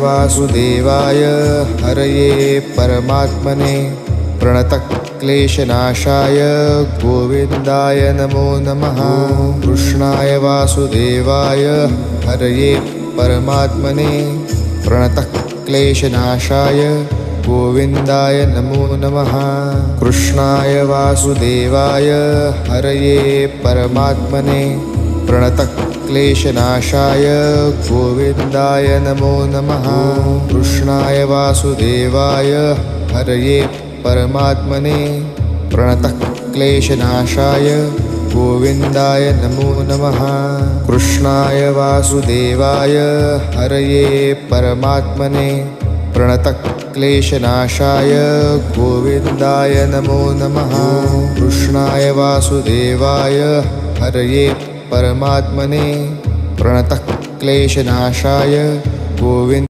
वासुदेवाय हरये परमात्मने प्रणतक्लेशनाशाय गोविन्दाय नमो नमः। कृष्णाय वासुदेवाय हरये परमात्मने प्रणतक्लेशनाशाय गोविन्दाय नमो नमः। कृष्णाय वासुदेवाय हरये परमात्मने प्रणतक्लेशनाशाय गोविन्दाय नमो नमः। कृष्णाय वासुदेवाय हरये परमात्मने प्रणतक्लेशनाशाय गोविन्दाय नमो नमः। कृष्णाय वासुदेवाय हरये परमात्मने प्रणतक्लेशनाशाय गोविन्दाय नमो नमः। कृष्णाय वासुदेवाय हरये परमात्मने प्रणतक्लेशनाशाय गोविन्द